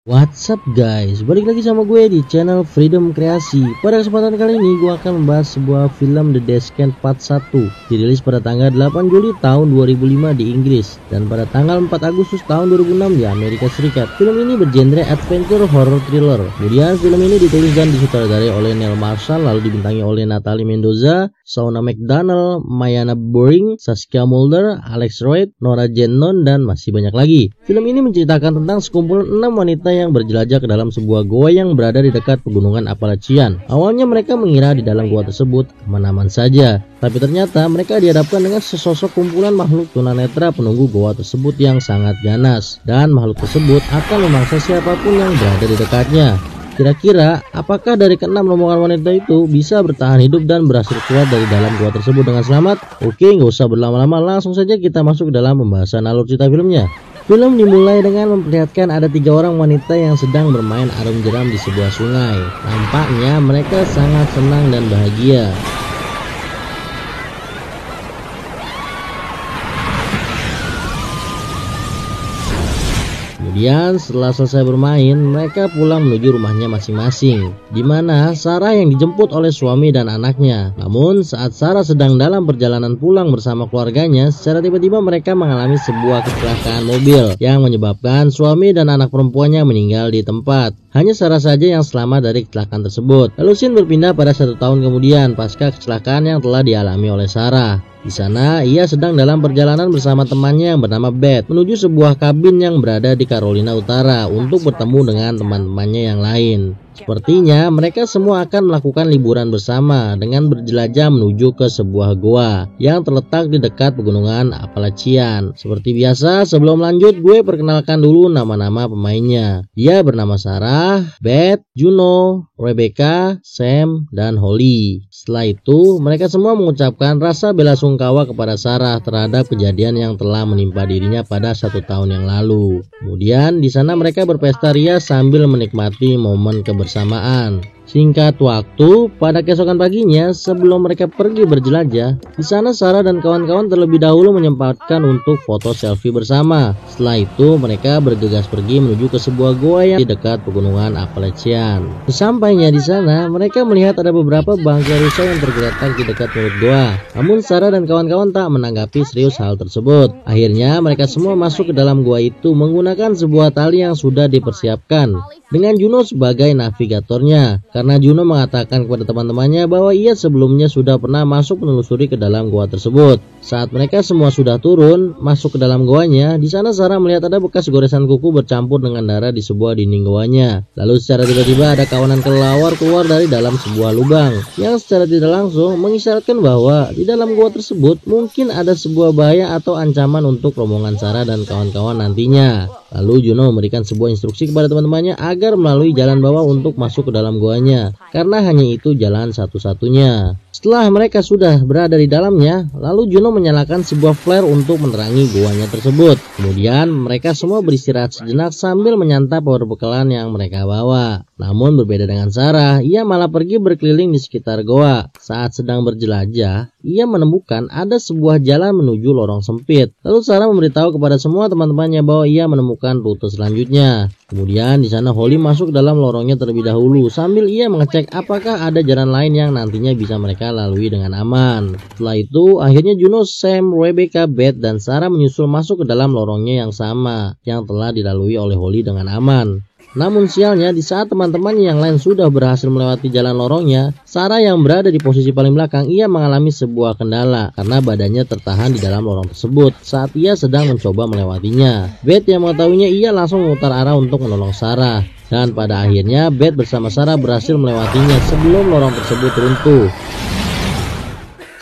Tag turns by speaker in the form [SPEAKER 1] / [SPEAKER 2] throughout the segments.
[SPEAKER 1] What's up guys, balik lagi sama gue di channel Freedom Kreasi. Pada kesempatan kali ini gue akan membahas sebuah film The Descent Part 1, dirilis pada tanggal 8 Juli tahun 2005 di Inggris dan pada tanggal 4 Agustus tahun 2006 di Amerika Serikat. Film ini bergenre adventure horror thriller. Kemudian film ini ditulis dan disutradarai oleh Neil Marshall, lalu dibintangi oleh Natalie Mendoza, Shauna McDonald, Mayana Boring, Saskia Mulder, Alex Royd, Nora Jennon, dan masih banyak lagi. Film ini menceritakan tentang sekumpulan 6 wanita yang berjelajah ke dalam sebuah goa yang berada di dekat pegunungan Appalachian. Awalnya mereka mengira di dalam goa tersebut aman-aman saja, tapi ternyata mereka dihadapkan dengan sesosok kumpulan makhluk tunanetra penunggu goa tersebut yang sangat ganas, dan makhluk tersebut akan memangsa siapapun yang berada di dekatnya. Kira-kira apakah dari keenam rombongan wanita itu bisa bertahan hidup dan berhasil keluar dari dalam gua tersebut dengan selamat? Oke, nggak usah berlama-lama, langsung saja kita masuk ke dalam pembahasan alur cerita filmnya. Film dimulai dengan memperlihatkan ada 3 orang wanita yang sedang bermain arum jeram di sebuah sungai. Nampaknya mereka sangat senang dan bahagia. Kemudian setelah selesai bermain, mereka pulang menuju rumahnya masing-masing, di mana Sarah yang dijemput oleh suami dan anaknya. Namun saat Sarah sedang dalam perjalanan pulang bersama keluarganya, secara tiba-tiba mereka mengalami sebuah kecelakaan mobil yang menyebabkan suami dan anak perempuannya meninggal di tempat. Hanya Sarah saja yang selamat dari kecelakaan tersebut. Lalu scene berpindah pada 1 tahun kemudian pasca kecelakaan yang telah dialami oleh Sarah. Di sana ia sedang dalam perjalanan bersama temannya yang bernama Beth menuju sebuah kabin yang berada di Carolina Utara untuk bertemu dengan teman-temannya yang lain. Sepertinya mereka semua akan melakukan liburan bersama dengan berjelajah menuju ke sebuah goa yang terletak di dekat pegunungan Appalachian. Seperti biasa, sebelum lanjut gue perkenalkan dulu nama-nama pemainnya. Dia bernama Sarah, Beth, Juno, Rebecca, Sam, dan Holly. Setelah itu mereka semua mengucapkan rasa bela sungkawa kepada Sarah terhadap kejadian yang telah menimpa dirinya pada 1 tahun yang lalu. Kemudian di sana mereka berpesta ria sambil menikmati momen kebersamaan. Singkat waktu, pada keesokan paginya sebelum mereka pergi berjelajah, di sana Sarah dan kawan-kawan terlebih dahulu menyempatkan untuk foto selfie bersama. Setelah itu mereka bergegas pergi menuju ke sebuah goa yang di dekat pegunungan Appalachian. Sesampainya di sana, mereka melihat ada beberapa bangkai rusa yang tergeletak di dekat mulut goa. Namun Sarah dan kawan-kawan tak menanggapi serius hal tersebut. Akhirnya mereka semua masuk ke dalam goa itu menggunakan sebuah tali yang sudah dipersiapkan, dengan Juno sebagai navigatornya. Karena Juno mengatakan kepada teman-temannya bahwa ia sebelumnya sudah pernah masuk menelusuri ke dalam goa tersebut. Saat mereka semua sudah turun masuk ke dalam goanya, di sana Sarah melihat ada bekas goresan kuku bercampur dengan darah di sebuah dinding goanya. Lalu secara tiba-tiba ada kawanan kelelawar keluar dari dalam sebuah lubang yang secara tidak langsung mengisyaratkan bahwa di dalam goa tersebut mungkin ada sebuah bahaya atau ancaman untuk rombongan Sarah dan kawan-kawan nantinya. Lalu Juno memberikan sebuah instruksi kepada teman-temannya agar melalui jalan bawah untuk masuk ke dalam goanya, karena hanya itu jalan satu-satunya. Setelah mereka sudah berada di dalamnya, lalu Juno menyalakan sebuah flare untuk menerangi goanya tersebut. Kemudian mereka semua beristirahat sejenak sambil menyantap perbekalan yang mereka bawa. Namun berbeda dengan Sarah, ia malah pergi berkeliling di sekitar goa. Saat sedang berjelajah, ia menemukan ada sebuah jalan menuju lorong sempit. Lalu Sarah memberitahu kepada semua teman-temannya bahwa ia menemukan rute selanjutnya. Kemudian di sana Holly masuk dalam lorongnya terlebih dahulu sambil ia mengecek apakah ada jalan lain yang nantinya bisa mereka lalui dengan aman. Setelah itu akhirnya Juno, Sam, Rebecca, Beth, dan Sarah menyusul masuk ke dalam lorongnya yang sama yang telah dilalui oleh Holly dengan aman. Namun sialnya, di saat teman-temannya yang lain sudah berhasil melewati jalan lorongnya, Sarah yang berada di posisi paling belakang ia mengalami sebuah kendala karena badannya tertahan di dalam lorong tersebut saat ia sedang mencoba melewatinya. Beth yang mengetahuinya ia langsung memutar arah untuk menolong Sarah, dan pada akhirnya Beth bersama Sarah berhasil melewatinya sebelum lorong tersebut runtuh.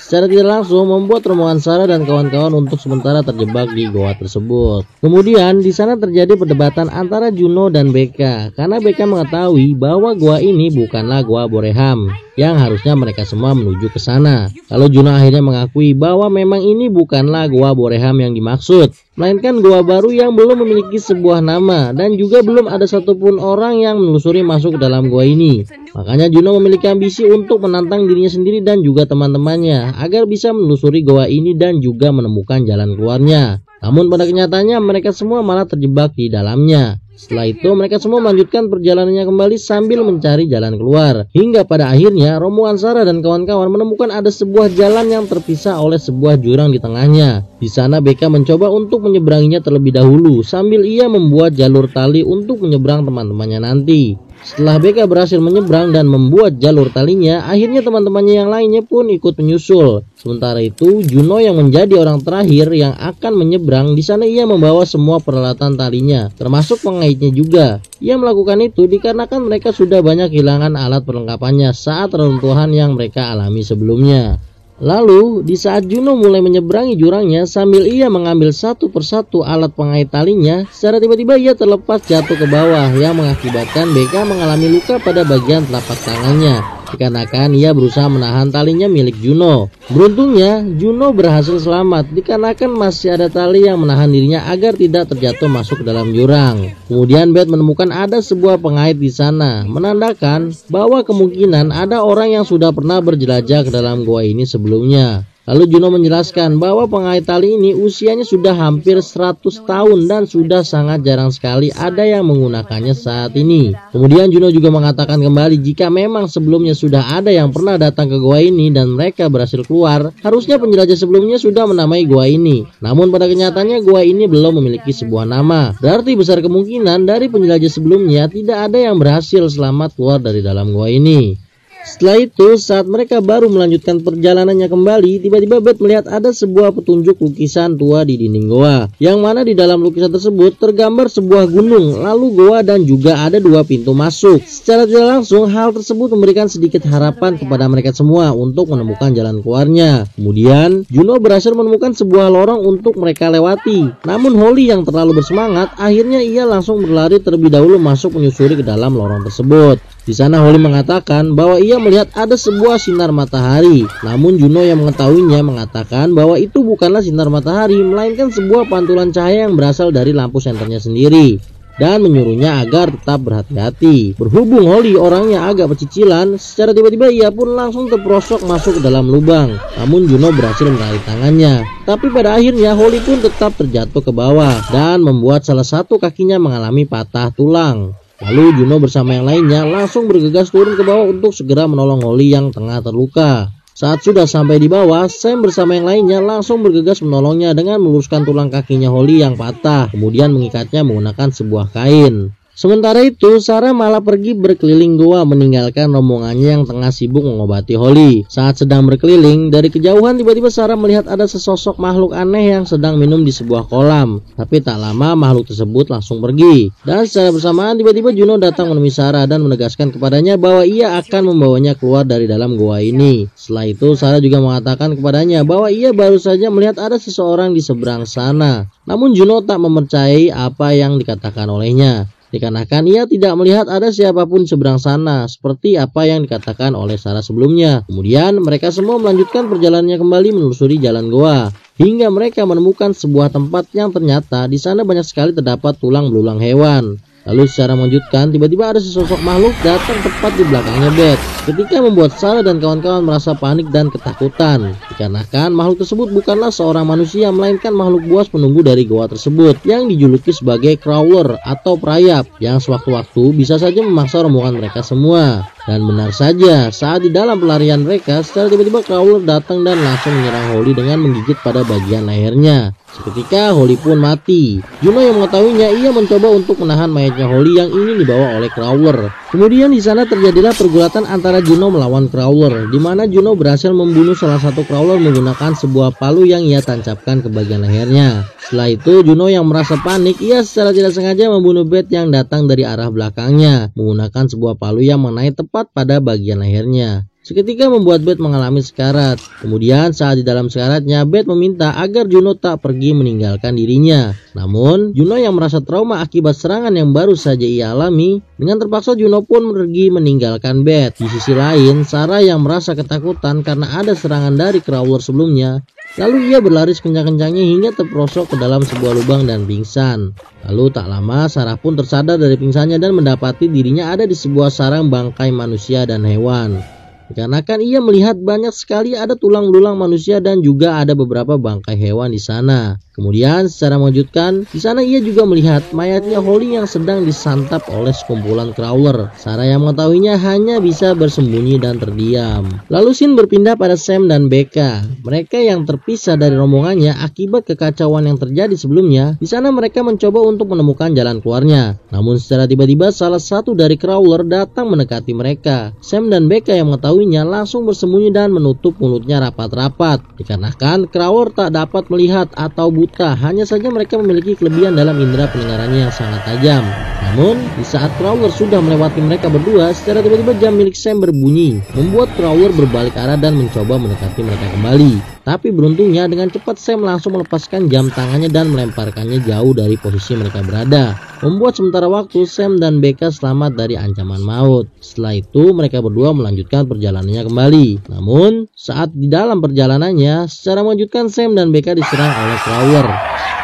[SPEAKER 1] Secara tidak langsung membuat rombongan Sarah dan kawan-kawan untuk sementara terjebak di goa tersebut. Kemudian di sana terjadi perdebatan antara Juno dan Becca karena Becca mengetahui bahwa goa ini bukanlah goa Boreham yang harusnya mereka semua menuju ke sana. Lalu Juno akhirnya mengakui bahwa memang ini bukanlah Goa Boreham yang dimaksud, melainkan goa baru yang belum memiliki sebuah nama dan juga belum ada satupun orang yang menelusuri masuk ke dalam goa ini. Makanya Juno memiliki ambisi untuk menantang dirinya sendiri dan juga teman-temannya agar bisa menelusuri goa ini dan juga menemukan jalan keluarnya. Namun pada kenyataannya mereka semua malah terjebak di dalamnya. Setelah itu mereka semua melanjutkan perjalanannya kembali sambil mencari jalan keluar. Hingga pada akhirnya rombongan Sarah dan kawan-kawan menemukan ada sebuah jalan yang terpisah oleh sebuah jurang di tengahnya. Di sana Becca mencoba untuk menyeberanginya terlebih dahulu sambil ia membuat jalur tali untuk menyeberang teman-temannya nanti. Setelah Becca berhasil menyeberang dan membuat jalur talinya, akhirnya teman-temannya yang lainnya pun ikut menyusul. Sementara itu, Juno yang menjadi orang terakhir yang akan menyeberang, di sana ia membawa semua peralatan talinya, termasuk pengaitnya juga. Ia melakukan itu dikarenakan mereka sudah banyak kehilangan alat perlengkapannya saat reruntuhan yang mereka alami sebelumnya. Lalu, di saat Juno mulai menyeberangi jurangnya sambil ia mengambil satu persatu alat pengait talinya, secara tiba-tiba ia terlepas jatuh ke bawah yang mengakibatkan Becca mengalami luka pada bagian telapak tangannya. Dikarenakan ia berusaha menahan talinya milik Juno. Beruntungnya, Juno berhasil selamat dikarenakan masih ada tali yang menahan dirinya agar tidak terjatuh masuk ke dalam jurang. Kemudian Beth menemukan ada sebuah pengait di sana, menandakan bahwa kemungkinan ada orang yang sudah pernah berjelajah ke dalam gua ini sebelumnya. Lalu Juno menjelaskan bahwa pengait tali ini usianya sudah hampir 100 tahun dan sudah sangat jarang sekali ada yang menggunakannya saat ini. Kemudian Juno juga mengatakan kembali jika memang sebelumnya sudah ada yang pernah datang ke gua ini dan mereka berhasil keluar, harusnya penjelajah sebelumnya sudah menamai gua ini. Namun pada kenyataannya gua ini belum memiliki sebuah nama. Berarti besar kemungkinan dari penjelajah sebelumnya tidak ada yang berhasil selamat keluar dari dalam gua ini. Setelah itu, saat mereka baru melanjutkan perjalanannya kembali, tiba-tiba Beth melihat ada sebuah petunjuk lukisan tua di dinding goa, yang mana di dalam lukisan tersebut tergambar sebuah gunung, lalu goa dan juga ada dua pintu masuk. Secara tidak langsung, hal tersebut memberikan sedikit harapan kepada mereka semua untuk menemukan jalan keluarnya. Kemudian, Juno berhasil menemukan sebuah lorong untuk mereka lewati. Namun Holly yang terlalu bersemangat, akhirnya ia langsung berlari terlebih dahulu masuk menyusuri ke dalam lorong tersebut. Di sana Holly mengatakan bahwa ia melihat ada sebuah sinar matahari. Namun Juno yang mengetahuinya mengatakan bahwa itu bukanlah sinar matahari, melainkan sebuah pantulan cahaya yang berasal dari lampu senternya sendiri, dan menyuruhnya agar tetap berhati-hati. Berhubung Holly orangnya agak pecicilan, secara tiba-tiba ia pun langsung terperosok masuk ke dalam lubang. Namun Juno berhasil menarik tangannya. Tapi pada akhirnya Holly pun tetap terjatuh ke bawah dan membuat salah satu kakinya mengalami patah tulang. Lalu Juno bersama yang lainnya langsung bergegas turun ke bawah untuk segera menolong Holly yang tengah terluka. Saat sudah sampai di bawah, Sam bersama yang lainnya langsung bergegas menolongnya dengan meluruskan tulang kakinya Holly yang patah, kemudian mengikatnya menggunakan sebuah kain. Sementara itu, Sarah malah pergi berkeliling goa meninggalkan rombongannya yang tengah sibuk mengobati Holly. Saat sedang berkeliling, dari kejauhan tiba-tiba Sarah melihat ada sesosok makhluk aneh yang sedang minum di sebuah kolam. Tapi tak lama makhluk tersebut langsung pergi. Dan secara bersamaan tiba-tiba Juno datang menemui Sarah dan menegaskan kepadanya bahwa ia akan membawanya keluar dari dalam goa ini. Setelah itu, Sarah juga mengatakan kepadanya bahwa ia baru saja melihat ada seseorang di seberang sana. Namun Juno tak mempercayai apa yang dikatakan olehnya, dikarenakan ia tidak melihat ada siapapun seberang sana seperti apa yang dikatakan oleh Sarah sebelumnya. Kemudian mereka semua melanjutkan perjalanannya kembali menelusuri jalan goa hingga mereka menemukan sebuah tempat yang ternyata di sana banyak sekali terdapat tulang belulang hewan. Lalu secara mengejutkan tiba-tiba ada sesosok makhluk datang tepat di belakangnya Beth, ketika membuat Sarah dan kawan-kawan merasa panik dan ketakutan, dikarenakan makhluk tersebut bukanlah seorang manusia melainkan makhluk buas penunggu dari goa tersebut yang dijuluki sebagai crawler atau perayap yang sewaktu-waktu bisa saja memaksa rombongan mereka semua. Dan benar saja, saat di dalam pelarian mereka, secara tiba-tiba crawler datang dan langsung menyerang Holly dengan menggigit pada bagian lehernya. Seketika Holly pun mati. Juno yang mengetahuinya, ia mencoba untuk menahan mayatnya Holly yang ingin dibawa oleh crawler. Kemudian di sana terjadilah pergulatan antara Juno melawan crawler, di mana Juno berhasil membunuh salah satu crawler menggunakan sebuah palu yang ia tancapkan ke bagian lehernya. Setelah itu Juno yang merasa panik, ia secara tidak sengaja membunuh Beth yang datang dari arah belakangnya menggunakan sebuah palu yang mengenai tepat pada bagian lehernya. Seketika membuat Beth mengalami sekarat. Kemudian saat di dalam sekaratnya, Beth meminta agar Juno tak pergi meninggalkan dirinya. Namun Juno yang merasa trauma akibat serangan yang baru saja ia alami, dengan terpaksa Juno pun pergi meninggalkan Beth. Di sisi lain, Sarah yang merasa ketakutan karena ada serangan dari crawler sebelumnya, lalu ia berlari sekencang-kencangnya hingga terperosok ke dalam sebuah lubang dan pingsan. Lalu tak lama Sarah pun tersadar dari pingsannya dan mendapati dirinya ada di sebuah sarang bangkai manusia dan hewan. Dikarenakan ia melihat banyak sekali ada tulang belulang manusia dan juga ada beberapa bangkai hewan di sana. Kemudian secara mengejutkan, di sana ia juga melihat mayatnya Holly yang sedang disantap oleh sekumpulan crawler. Sarah yang mengetahuinya hanya bisa bersembunyi dan terdiam. Lalu scene berpindah pada Sam dan Becca. Mereka yang terpisah dari rombongannya akibat kekacauan yang terjadi sebelumnya. Di sana mereka mencoba untuk menemukan jalan keluarnya. Namun secara tiba-tiba salah satu dari crawler datang mendekati mereka. Sam dan Becca yang mengetahuinya langsung bersembunyi dan menutup mulutnya rapat-rapat. Dikarenakan crawler tak dapat melihat atau buta, hanya saja mereka memiliki kelebihan dalam indera pendengarannya yang sangat tajam. Namun, di saat crawler sudah melewati mereka berdua, secara tiba-tiba jam milik Sam berbunyi, membuat crawler berbalik arah dan mencoba mendekati mereka kembali. Tapi beruntungnya dengan cepat Sam langsung melepaskan jam tangannya dan melemparkannya jauh dari posisi mereka berada, membuat sementara waktu Sam dan Becca selamat dari ancaman maut. Setelah itu mereka berdua melanjutkan perjalanannya kembali. Namun saat di dalam perjalanannya, secara mengejutkan Sam dan Becca diserang oleh crawler.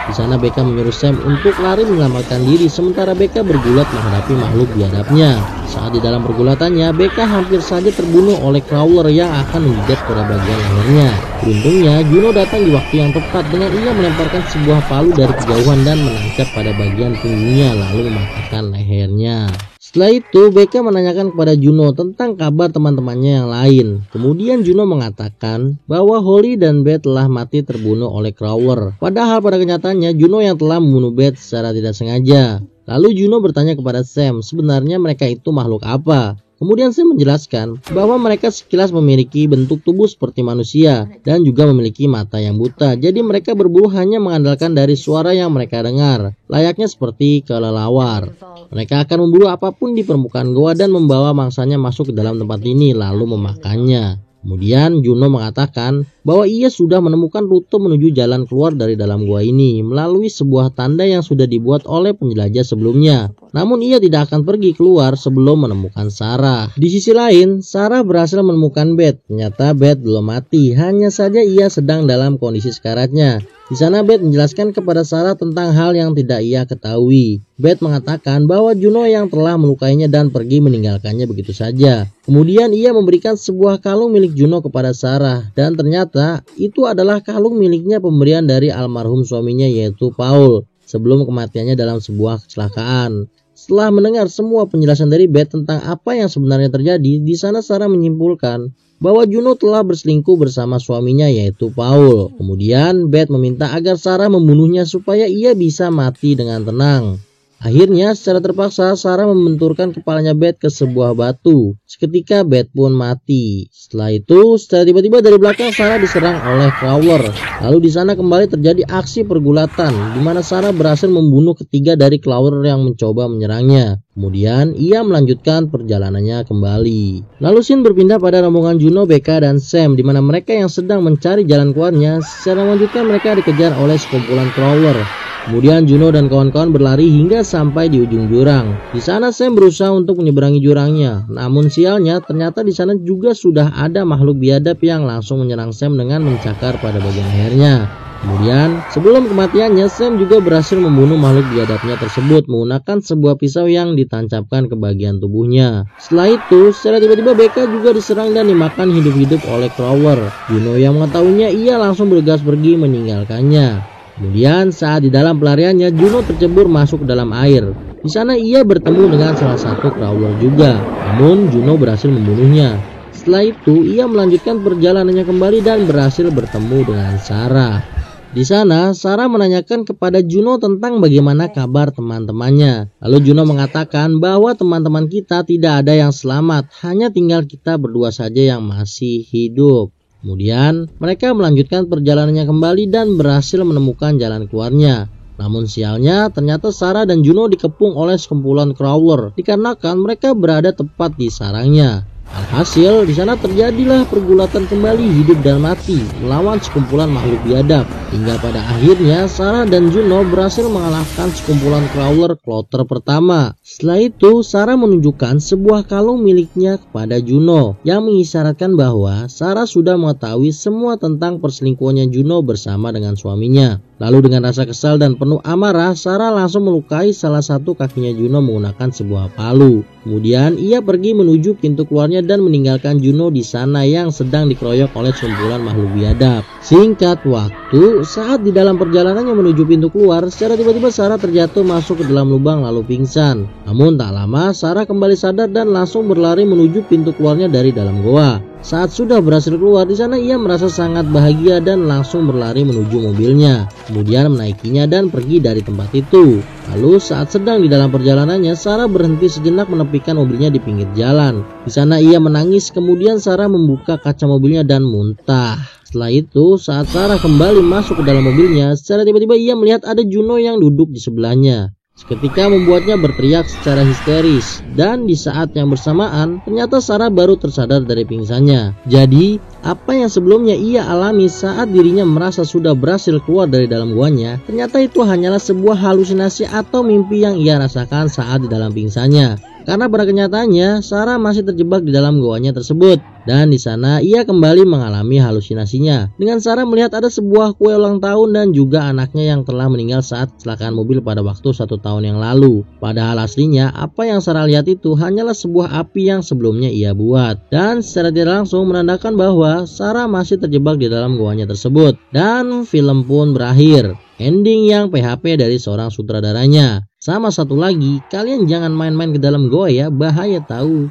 [SPEAKER 1] Di sana Becca menyuruh Sam untuk lari menyelamatkan diri, sementara Becca bergulat menghadapi makhluk biadabnya. Saat di dalam pergulatannya, Becca hampir saja terbunuh oleh crawler yang akan menjidat pada bagian lehernya. Beruntungnya Juno datang di waktu yang tepat dengan ia melemparkan sebuah palu dari kejauhan dan menancap pada bagian punggungnya lalu mematahkan lehernya. Setelah itu Becca menanyakan kepada Juno tentang kabar teman-temannya yang lain. Kemudian Juno mengatakan bahwa Holly dan Beth telah mati terbunuh oleh crawler. Padahal pada kenyataannya Juno yang telah membunuh Beth secara tidak sengaja. Lalu Juno bertanya kepada Sam, sebenarnya mereka itu makhluk apa? Kemudian Sam menjelaskan bahwa mereka sekilas memiliki bentuk tubuh seperti manusia dan juga memiliki mata yang buta. Jadi mereka berburu hanya mengandalkan dari suara yang mereka dengar, layaknya seperti kelelawar. Mereka akan memburu apapun di permukaan goa dan membawa mangsanya masuk ke dalam tempat ini lalu memakannya. Kemudian Juno mengatakan bahwa ia sudah menemukan rute menuju jalan keluar dari dalam gua ini melalui sebuah tanda yang sudah dibuat oleh penjelajah sebelumnya. Namun ia tidak akan pergi keluar sebelum menemukan Sarah. Di sisi lain, Sarah berhasil menemukan Beth. Ternyata Beth belum mati, hanya saja ia sedang dalam kondisi sekaratnya. Di sana Beth menjelaskan kepada Sarah tentang hal yang tidak ia ketahui. Beth mengatakan bahwa Juno yang telah melukainya dan pergi meninggalkannya begitu saja. Kemudian ia memberikan sebuah kalung milik Juno kepada Sarah, dan ternyata itu adalah kalung miliknya pemberian dari almarhum suaminya yaitu Paul sebelum kematiannya dalam sebuah kecelakaan. Setelah mendengar semua penjelasan dari Beth tentang apa yang sebenarnya terjadi, di sana Sarah menyimpulkan bahwa Juno telah berselingkuh bersama suaminya yaitu Paul. Kemudian Beth meminta agar Sarah membunuhnya supaya ia bisa mati dengan tenang. Akhirnya secara terpaksa Sarah membenturkan kepalanya Beth ke sebuah batu. Seketika Beth pun mati. Setelah itu secara tiba-tiba dari belakang Sarah diserang oleh crawler. Lalu di sana kembali terjadi aksi pergulatan di mana Sarah berhasil membunuh ketiga dari crawler yang mencoba menyerangnya. Kemudian ia melanjutkan perjalanannya kembali. Lalu scene berpindah pada rombongan Juno, Becca dan Sam di mana mereka yang sedang mencari jalan keluarnya. Secara melanjutkan mereka dikejar oleh sekumpulan crawler. Kemudian Juno dan kawan-kawan berlari hingga sampai di ujung jurang. Di sana Sam berusaha untuk menyeberangi jurangnya. Namun sialnya ternyata di sana juga sudah ada makhluk biadab yang langsung menyerang Sam dengan mencakar pada bagian lehernya. Kemudian sebelum kematiannya Sam juga berhasil membunuh makhluk biadabnya tersebut menggunakan sebuah pisau yang ditancapkan ke bagian tubuhnya. Setelah itu secara tiba-tiba Becca juga diserang dan dimakan hidup-hidup oleh crawler. Juno yang mengetahuinya ia langsung bergegas pergi meninggalkannya. Kemudian saat di dalam pelariannya Juno tercebur masuk ke dalam air. Di sana ia bertemu dengan salah satu crawler juga. Namun Juno berhasil membunuhnya. Setelah itu ia melanjutkan perjalanannya kembali dan berhasil bertemu dengan Sarah. Di sana Sarah menanyakan kepada Juno tentang bagaimana kabar teman-temannya. Lalu Juno mengatakan bahwa teman-teman kita tidak ada yang selamat, hanya tinggal kita berdua saja yang masih hidup. Kemudian mereka melanjutkan perjalanannya kembali dan berhasil menemukan jalan keluarnya. Namun sialnya ternyata Sarah dan Juno dikepung oleh sekumpulan crawler dikarenakan mereka berada tepat di sarangnya. Alhasil di sana terjadilah pergulatan kembali hidup dan mati melawan sekumpulan makhluk biadab hingga pada akhirnya Sarah dan Juno berhasil mengalahkan sekumpulan crawler kloter pertama. Setelah itu Sarah menunjukkan sebuah kalung miliknya kepada Juno yang mengisyaratkan bahwa Sarah sudah mengetahui semua tentang perselingkuhannya Juno bersama dengan suaminya. Lalu dengan rasa kesal dan penuh amarah, Sarah langsung melukai salah satu kakinya Juno menggunakan sebuah palu. Kemudian ia pergi menuju pintu keluarnya dan meninggalkan Juno di sana yang sedang dikeroyok oleh sekumpulan makhluk biadab. Singkat waktu, saat di dalam perjalanannya menuju pintu keluar, secara tiba-tiba Sarah terjatuh masuk ke dalam lubang lalu pingsan. Namun tak lama Sarah kembali sadar dan langsung berlari menuju pintu keluarnya dari dalam goa. Saat sudah berhasil keluar, di sana ia merasa sangat bahagia dan langsung berlari menuju mobilnya, kemudian menaikinya dan pergi dari tempat itu. Lalu saat sedang di dalam perjalanannya, Sarah berhenti sejenak menepikan mobilnya di pinggir jalan. Di sana ia menangis, kemudian Sarah membuka kaca mobilnya dan muntah. Setelah itu, saat Sarah kembali masuk ke dalam mobilnya, secara tiba-tiba ia melihat ada Juno yang duduk di sebelahnya. Seketika membuatnya berteriak secara histeris, dan di saat yang bersamaan ternyata Sarah baru tersadar dari pingsannya. Jadi apa yang sebelumnya ia alami saat dirinya merasa sudah berhasil keluar dari dalam guanya, ternyata itu hanyalah sebuah halusinasi atau mimpi yang ia rasakan saat di dalam pingsannya. Karena pada kenyataannya Sarah masih terjebak di dalam goanya tersebut, dan di sana ia kembali mengalami halusinasinya dengan Sarah melihat ada sebuah kue ulang tahun dan juga anaknya yang telah meninggal saat kecelakaan mobil pada waktu 1 tahun yang lalu. Padahal aslinya apa yang Sarah lihat itu hanyalah sebuah api yang sebelumnya ia buat, dan secara tidak langsung menandakan bahwa Sarah masih terjebak di dalam goanya tersebut. Dan film pun berakhir. Ending yang PHP dari seorang sutradaranya. Sama satu lagi, kalian jangan main-main ke dalam goa ya, bahaya tahu.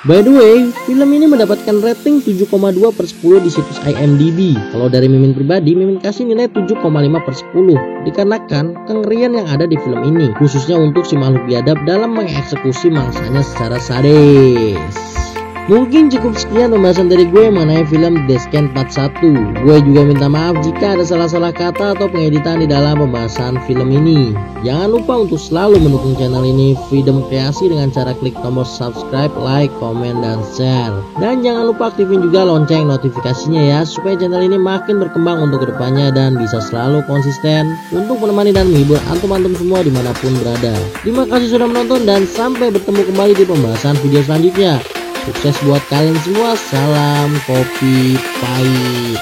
[SPEAKER 1] By the way, film ini mendapatkan rating 7,2/10 di situs IMDb. Kalau dari Mimin pribadi, Mimin kasih nilai 7,5/10 dikarenakan kengerian yang ada di film ini, khususnya untuk si makhluk biadab dalam mengeksekusi mangsanya secara sadis. Mungkin cukup sekian pembahasan dari gue mengenai film Death Can Part 1. Gue juga minta maaf jika ada salah-salah kata atau pengeditan di dalam pembahasan film ini. Jangan lupa untuk selalu mendukung channel ini Freedom Kreasi dengan cara klik tombol subscribe, like, komen, dan share. Dan jangan lupa aktifin juga lonceng notifikasinya ya, supaya channel ini makin berkembang untuk kedepannya dan bisa selalu konsisten untuk menemani dan menghibur antum-antum semua dimanapun berada. Terima kasih sudah menonton dan sampai bertemu kembali di pembahasan video selanjutnya. Sukses buat kalian semua, salam kopi pahit.